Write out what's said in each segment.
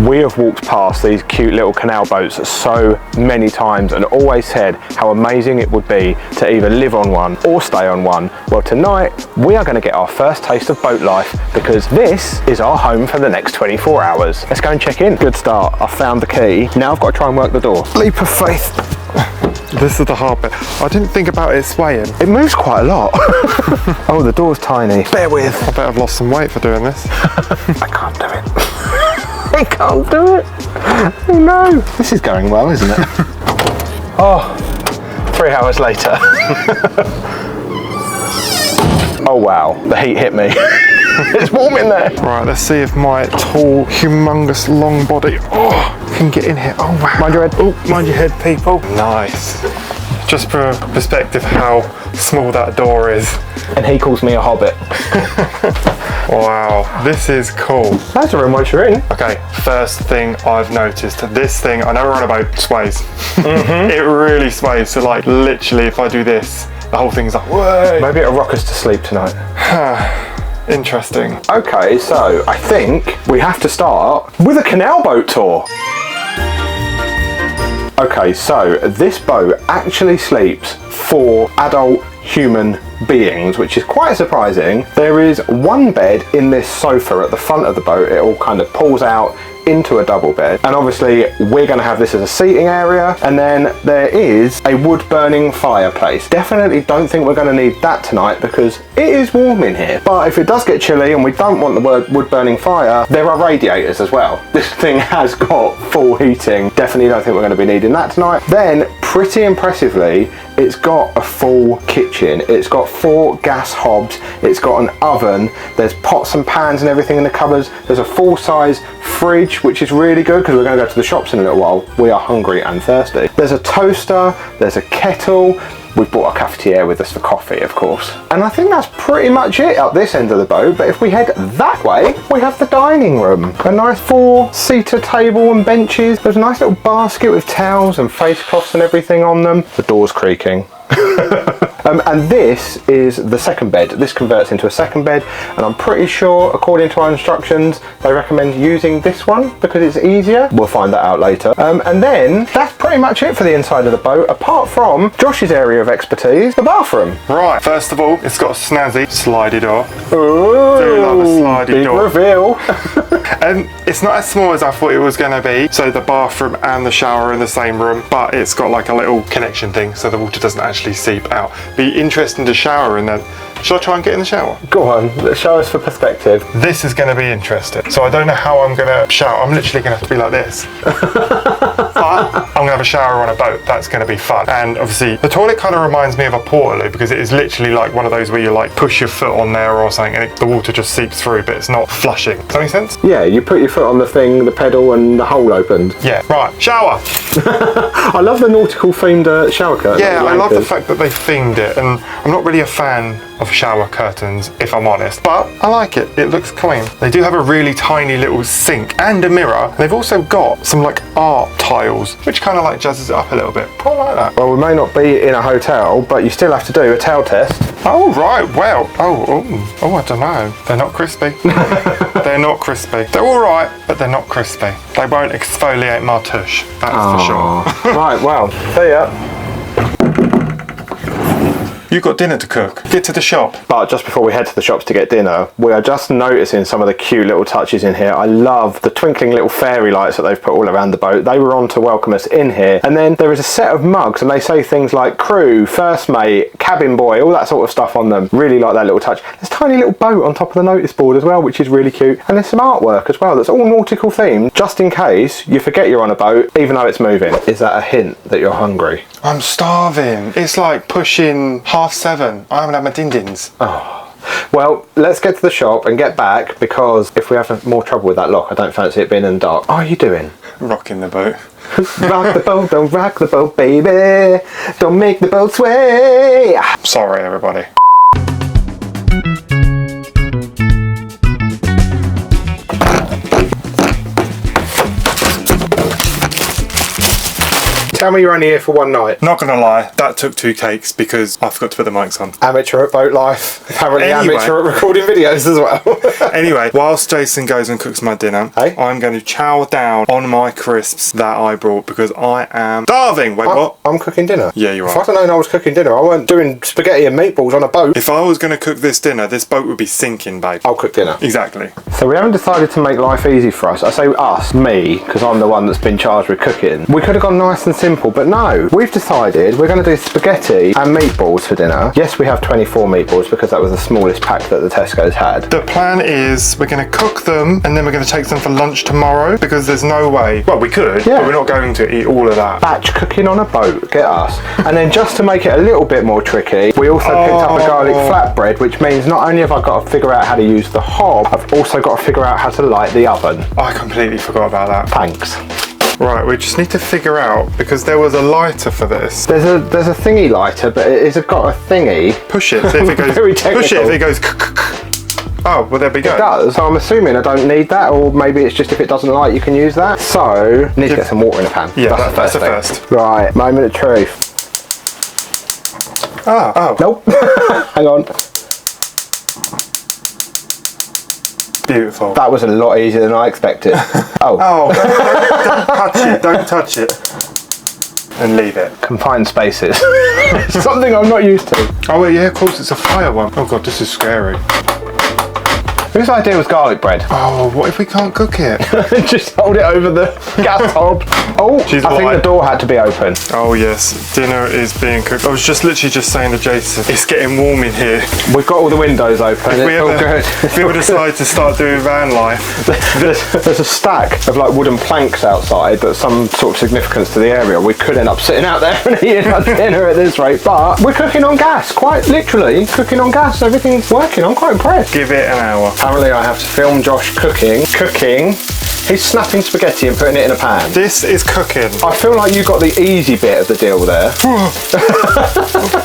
We have walked past these cute little canal boats so many times and always said how amazing it would be to either live on one or stay on one. Well, tonight we are going to get our first taste of boat life because this is our home for the next 24 hours. Let's go and check in. Good start. I found the key. Now I've got to try and work the door. Leap of faith. This is the hard bit. I didn't think about it swaying. It moves quite a lot. Oh, the door's tiny. Bear with. I bet I've lost some weight for doing this. I can't do it. I can't do it. Oh no. This is going well, isn't it? Oh, 3 hours later. Oh wow, the heat hit me. It's warm in there. Right, let's see if my tall, humongous, long body can get in here. Oh wow. Mind your head. Oh, mind your head, people. Nice. Just for perspective how small that door is. And he calls me a hobbit. Wow, this is cool. That's a room once you're in. Okay, first thing I've noticed, this thing, I know we're on a boat, sways. It really sways, so like literally if I do this, the whole thing's like, whoa. Maybe it'll rock us to sleep tonight. Interesting. Okay, so I think we have to start with a canal boat tour. Okay, so this boat actually sleeps 4 adult human beings, which is quite surprising. There is one bed in this sofa at the front of the boat. It all kind of pulls out into a double bed, and obviously we're going to have this as a seating area, and then there is a wood burning fireplace. Definitely don't think we're going to need that tonight because it is warm in here, but if it does get chilly and we don't want the wood burning fire, there are radiators as well. This thing has got full heating. Definitely don't think we're going to be needing that tonight. Then pretty impressively, it's got a full kitchen. It's got 4 gas hobs. It's got an oven. There's pots and pans and everything in the cupboards. There's a full-size fridge, which is really good because we're going to go to the shops in a little while. We are hungry and thirsty. There's a toaster. There's a kettle. We've brought a cafetiere with us for coffee, of course. And I think that's pretty much it up this end of the boat. But if we head that way, we have the dining room. A nice 4-seater table and benches. There's a nice little basket with towels and face cloths and everything on them. The door's creaking. And this is the second bed. This converts into a second bed, and I'm pretty sure, according to our instructions, they recommend using this one because it's easier. We'll find that out later. And then that's pretty much it for the inside of the boat, apart from Josh's area of expertise, the bathroom. Right, first of all, it's got a snazzy slidey door. Ooh, do love a slidey big door. reveal. And it's not as small as I thought it was going to be. So the bathroom and the shower are in the same room, but it's got like a little connection thing so the water doesn't actually seep out. Be interesting to shower in there. Should I try and get in the shower? Go on, show us for perspective. This is going to be interesting. So I don't know how I'm going to shower. I'm literally going to have to be like this. But I'm going to have a shower on a boat. That's going to be fun. And obviously the toilet kind of reminds me of a portaloo because it is literally like one of those where you like push your foot on there or something and the water just seeps through, but it's not flushing. Does that make sense? Yeah, you put your foot on the thing, the pedal, and the hole opened. Yeah, right. Shower. I love the nautical themed shower curtain. Yeah, I love the fact that they themed it, and I'm not really a fan of shower curtains, if I'm honest, but I like it. It looks clean. They do have a really tiny little sink and a mirror. They've also got some like art tiles, which kind of like jazzes it up a little bit. I like that. Well, we may not be in a hotel, but you still have to do a towel test. Oh, right. Well, oh, I don't know. They're not crispy. They're not crispy. They're all right, but they're not crispy. They won't exfoliate my tush. That's for sure. Right, well, see ya. You've got dinner to cook. Get to the shop. But just before we head to the shops to get dinner, we are just noticing some of the cute little touches in here. I love the twinkling little fairy lights that they've put all around the boat. They were on to welcome us in here. And then there is a set of mugs, and they say things like crew, first mate, cabin boy, all that sort of stuff on them. Really like that little touch. There's a tiny little boat on top of the notice board as well, which is really cute. And there's some artwork as well that's all nautical themed, just in case you forget you're on a boat, even though it's moving. Is that a hint that you're hungry? I'm starving. It's like pushing 7:30. I haven't had my din-dins. Oh. Well, let's get to the shop and get back, because if we have more trouble with that lock, I don't fancy it being in the dark. What are you doing? Rocking the boat. Rock the boat, don't rock the boat, baby. Don't make the boat sway. Sorry, everybody. Tell me you're only here for one night. Not gonna lie, that took 2 cakes because I forgot to put the mics on. Amateur at boat life. Apparently Anyway. amateur at recording videos as well. Anyway, whilst Jason goes and cooks my dinner, Hey? I'm going to chow down on my crisps that I brought because I am starving. Wait, what? I'm cooking dinner. Yeah, you If are. I'd have known I was cooking dinner, I weren't doing spaghetti and meatballs on a boat. If I was going to cook this dinner, this boat would be sinking, babe. I'll cook dinner. Exactly. So we haven't decided to make life easy for us. I say us, me, because I'm the one that's been charged with cooking. We could have gone nice and simple, but no. We've decided we're going to do spaghetti and meatballs for dinner. Yes, we have 24 meatballs because that was the smallest pack that the Tesco's had. The plan is we're going to cook them and then we're going to take them for lunch tomorrow because there's no way. Well, we could, Yeah. but we're not going to eat all of that. Batch cooking on a boat, get us. And then just to make it a little bit more tricky, we also picked up a garlic flatbread, which means not only have I got to figure out how to use the hob, I've also got to figure out how to light the oven. I completely forgot about that. Thanks. Right, we just need to figure out because there was a lighter for this. There's a thingy lighter, but it has got a thingy. Push it, see if it goes. Very Push it if technical. it goes. Oh, well there we go. It does, so I'm assuming I don't need that, or maybe it's just if it doesn't light you can use that. So, need to get some water in a pan. Yeah, that's the thing. first. Right, moment of truth. Oh. Nope. Hang on. Beautiful. That was a lot easier than I expected. Oh. Oh, don't touch it. Don't touch it. And leave it. Confined spaces. Something I'm not used to. Oh wait, yeah, of course it's a fire one. Oh god, this is scary. Whose idea was garlic bread? Oh, what if we can't cook it? Just hold it over the gas hob. Oh, She's I think lying. the door had to be open. Oh yes, dinner is being cooked. I was just literally just saying to Jason, it's getting warm in here. We've got all the windows open. If we It's all ever, good. if we ever decide to start doing van life, There's a stack of like wooden planks outside that's some sort of significance to the area. We could end up sitting out there and eating our dinner at this rate, but we're cooking on gas, quite literally cooking on gas. Everything's working. I'm quite impressed. give it an hour. Apparently I have to film Josh cooking. He's snapping spaghetti and putting it in a pan. This is cooking. I feel like you got the easy bit of the deal there.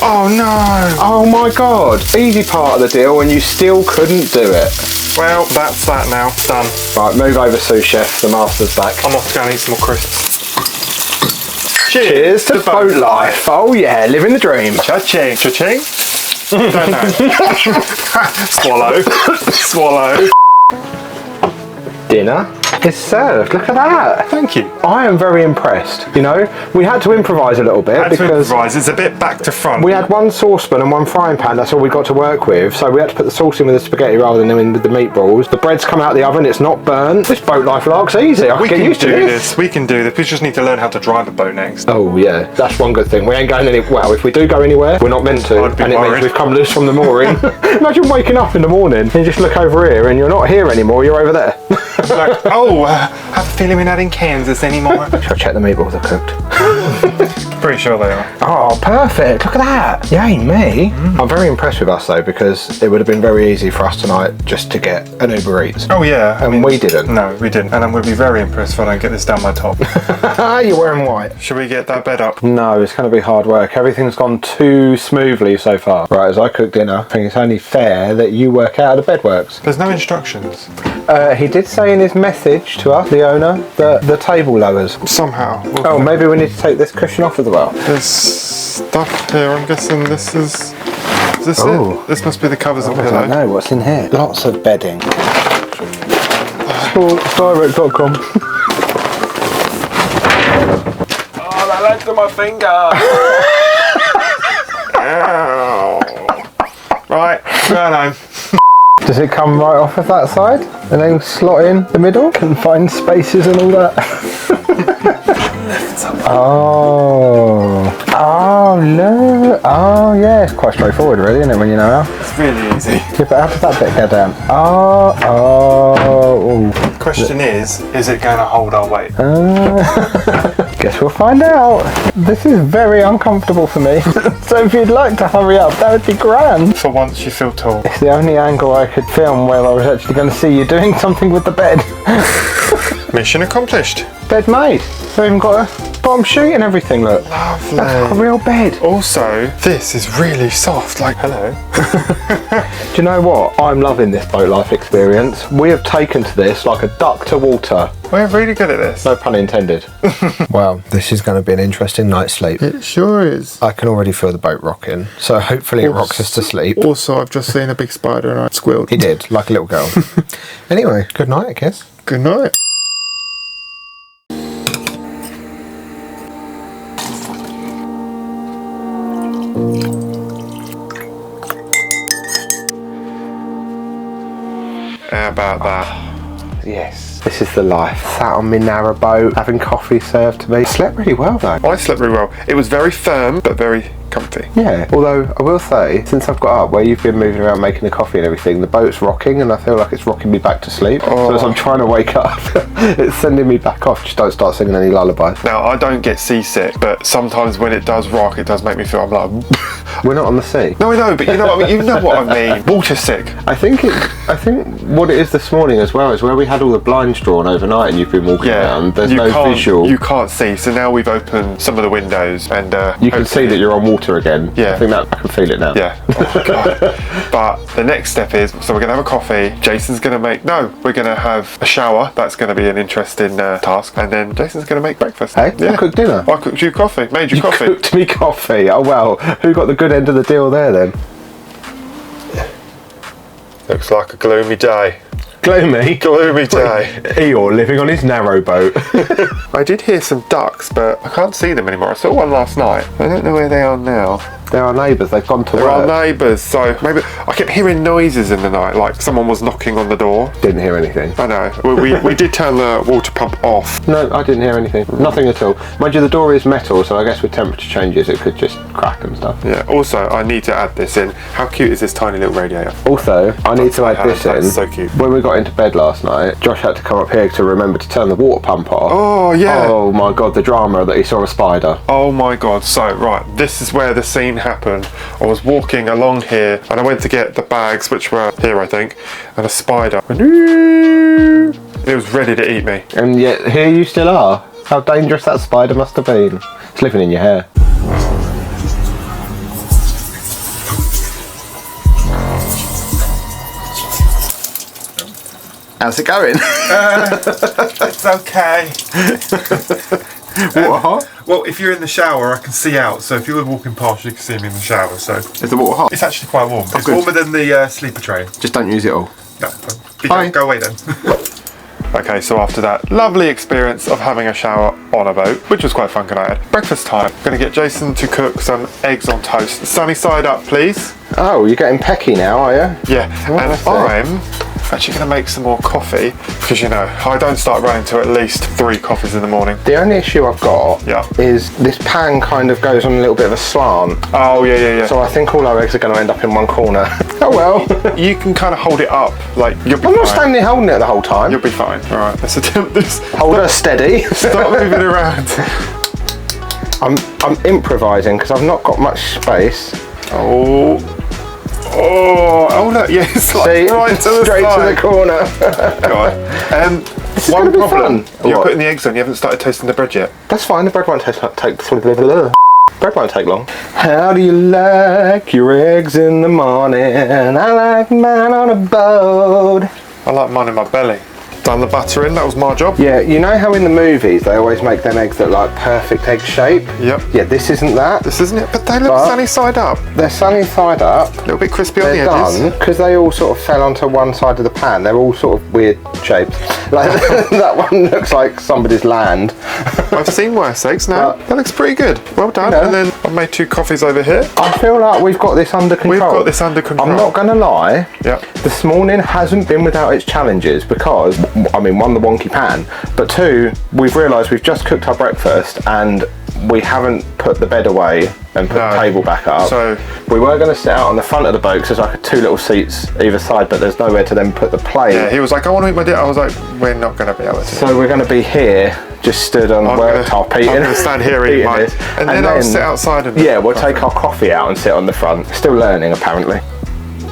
Oh no. Oh my god. Easy part of the deal and you still couldn't do it. Well, that's that now. Done. Right, move over, sous chef. The master's back. I'm off to go and eat some more crisps. Cheers to boat life. Oh yeah, living the dream. Cha-ching. Cha-ching? Don't know. Swallow. Swallow. Dinner is served. Look at that. Thank you. I am very impressed. You know, we had to improvise a little bit Had to because improvise. It's a bit back to front. we had one saucepan and one frying pan. That's all we got to work with. So we had to put the sauce in with the spaghetti rather than in with the meatballs. The bread's come out of the oven. It's not burnt. This boat life lark's easy. I We can get can used to do this. this. We can do this. We just need to learn how to drive a boat next. Oh yeah, that's one good thing. We ain't going any. Well, if we do go anywhere, we're not meant to, I'd be and it worried. means we've come loose from the mooring. Imagine waking up in the morning and you just look over here and you're not here anymore. You're over there. Like, oh, I have a feeling we're not in Kansas anymore. Shall I check the meatballs are cooked? Pretty sure they are. Oh, perfect. Look at that. Yay, me. I'm very impressed with us though, because it would have been very easy for us tonight just to get an Uber Eats. Oh yeah. And we didn't. No, we didn't. And I'm going to be very impressed if I don't get this down my top. You're wearing white. Should we get that bed up? No, it's going to be hard work. Everything's gone too smoothly so far. Right, as I cook dinner, I think it's only fair that you work out how the bed works. There's no instructions. He did say in his message to us, the owner, that the table lowers. Somehow. Oh, maybe we need to take this cushion off as well. There's stuff here. I'm guessing this is this Oh. it? This must be the covers of I don't pillow. know what's in here. Lots of bedding. Direct.com. Oh, that led to my finger. Ow. Right, going home. Does it come right off of that side and then slot in the middle? Confined spaces and all that. Oh. Oh, look. Oh, yeah. It's quite straightforward, really, isn't it, when you know how? It's really easy. Yeah, but how does that bit go down? Oh. Question is it going to hold our weight? Guess we'll find out. This is very uncomfortable for me. So if you'd like to hurry up, that would be grand. For once, you feel tall. It's the only angle I could film where I was actually going to see you doing something with the bed. Mission accomplished. Bed made. So we've even got a bottom sheet and everything, look. Lovely. That's a real bed. Also, this is really soft. Like, hello. Do you know what? I'm loving this boat life experience. We have taken to this like a duck to water. We're really good at this. No pun intended. Well, this is going to be an interesting night's sleep. It sure is. I can already feel the boat rocking, so hopefully it rocks us to sleep. Also, I've just seen a big spider and I squealed. He did, like a little girl. Anyway, good night, I guess. Good night. How about that? Yes. This is the life. Sat on my narrowboat, having coffee served to me. Slept really well though. I slept really well. It was very firm, but very comfy. Yeah, although I will say, since I've got up, where you've been moving around making the coffee and everything, the boat's rocking and I feel like it's rocking me back to sleep. Oh. So as I'm trying to wake up, it's sending me back off. Just don't start singing any lullabies. Now, I don't get seasick, but sometimes when it does rock, it does make me feel, I'm like... We're not on the sea. No, I know, but you know what I mean. You know what I mean. Water sick. I think what it is this morning as well is where we had all the blinds drawn overnight and you've been walking around. There's no visual. You can't see. So now we've opened some of the windows and you can see that you're on water again. Yeah. I can feel it now. Yeah. Oh my God. But the next step is, so we're gonna have a coffee. Jason's gonna we're gonna have a shower. That's gonna be an interesting task. And then Jason's gonna make breakfast. Hey, I cooked dinner. I cooked you coffee. Made you coffee. Cooked me coffee. Oh well. Who got the good end of the deal there then? Looks like a gloomy day. Gloomy? Gloomy day. Eeyore living on his narrowboat. I did hear some ducks, but I can't see them anymore. I saw one last night. I don't know where they are now. They're our neighbours, they've gone to work. They're our neighbours, so maybe I kept hearing noises in the night, like someone was knocking on the door. Didn't hear anything. I know. We did turn the water pump off. No, I didn't hear anything. Nothing at all. Mind you, the door is metal, so I guess with temperature changes it could just crack and stuff. Yeah, also I need to add this in. How cute is this tiny little radiator? Also, I need to add this in. That's so cute. When we got into bed last night, Josh had to come up here to remember to turn the water pump off. Oh, yeah. Oh my God, the drama that he saw a spider. Oh my God. So, right, this is where the scene happened. I was walking along here and I went to get the bags, which were here, I think, and a spider went, it was ready to eat me. And yet here you still are. How dangerous that spider must have been. It's living in your hair. How's it going? It's okay. Water hot? Well, if you're in the shower, I can see out. So if you were walking past, you can see me in the shower. So Is the water hot? it's actually quite warm. It's good. warmer than the sleeper tray. Just don't use it all. No, Bye. go away then. Okay, so after that lovely experience of having a shower on a boat, which was quite fun, I had breakfast time. Gonna get Jason to cook some eggs on toast. Sunny side up, please. Oh, you're getting pecky now, are you? Yeah, Oh, and I see. I'm actually going to make some more coffee because, you know, I don't start running to at least 3 coffees in the morning. The only issue I've got is this pan kind of goes on a little bit of a slant. Oh, yeah. So I think all our eggs are going to end up in one corner. Oh well. You can kind of hold it up, like you'll be I'm fine. not standing there holding it the whole time. You'll be fine. All right, let's attempt this. Hold her steady. Start moving around. I'm improvising because I've not got much space. Oh, look, yeah, it's like See, right to the straight side. to the corner. God. This is One gonna be problem. fun. You're What? putting the eggs on. You haven't started toasting the bread yet. That's fine. The bread won't take bread won't take long. How do you like your eggs in the morning? I like mine on a boat. I like mine in my belly. Done the butter in. That was my job. Yeah, you know how in the movies they always make them eggs that like perfect egg shape? Yep. Yeah, this isn't that. This isn't it, but they look But- sunny side up. They're sunny side up. A little bit crispy on the They're edges. done because they all sort of fell onto one side of the pan. They're all sort of weird shapes. Like that one looks like somebody's land. I've seen worse eggs now. That looks pretty good. Well done. You know. And then I've made 2 coffees over here. I feel like we've got this under control. We've got this under control. I'm not going to lie. Yep. This morning hasn't been without its challenges because, I mean, one, the wonky pan, but 2, we've realised we've just cooked our breakfast and we haven't put the bed away and put the table back up. So we were going to sit out on the front of the boat because there's like 2 little seats either side, but there's nowhere to then put the plate. yeah, he was like, I want to eat my dinner. I was like, we're not going to be able to. So we're going to be here, just stood on the worktop eating. I'm going to stand here eating mine. this. And then I'll sit outside and... Yeah, we'll take our coffee out and sit on the front. Still learning, apparently.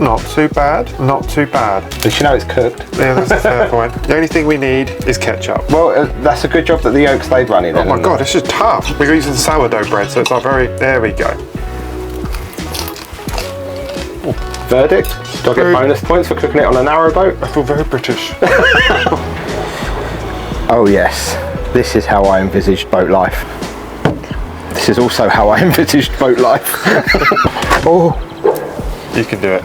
Not too bad, not too bad. Did you know it's cooked? Yeah, that's a fair point. The only thing we need is ketchup. Well, that's a good job that the yolk stayed runny then. Oh my God, this is tough. We're using sourdough bread, so it's like there we go. Verdict? Do I get bonus points for cooking it on a narrowboat? I feel very British. Oh yes, this is how I envisaged boat life. This is also how I envisaged boat life. Oh, You can do it.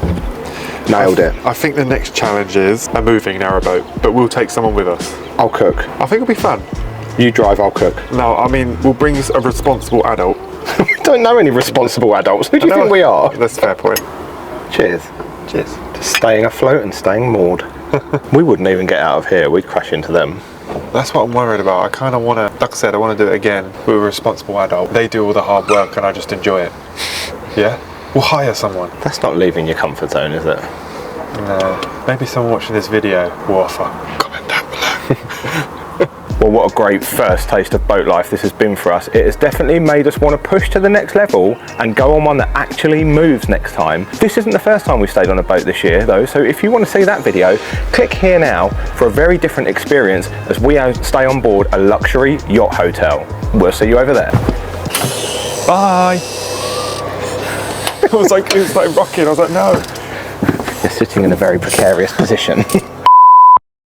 nailed it. I think the next challenge is a moving narrowboat, but we'll take someone with us. I'll cook. I think it'll be fun. You drive, I'll cook. No, I mean, we'll bring a responsible adult. We don't know any responsible adults. Who do you think we are? That's a fair point. Cheers. Cheers. To staying afloat and staying moored. We wouldn't even get out of here. We'd crash into them. That's what I'm worried about. I kind of want to, like I said, I want to do it again with a responsible adult. They do all the hard work and I just enjoy it. Yeah? We'll hire someone. That's not leaving your comfort zone, is it? No. Maybe someone watching this video will offer. Comment down below. Well, what a great first taste of boat life this has been for us. It has definitely made us want to push to the next level and go on one that actually moves next time. This isn't the first time we've stayed on a boat this year though, so if you want to see that video, click here now for a very different experience as we stay on board a luxury yacht hotel. We'll see you over there. Bye. It was like rocking. I was like, no. You're sitting in a very precarious position.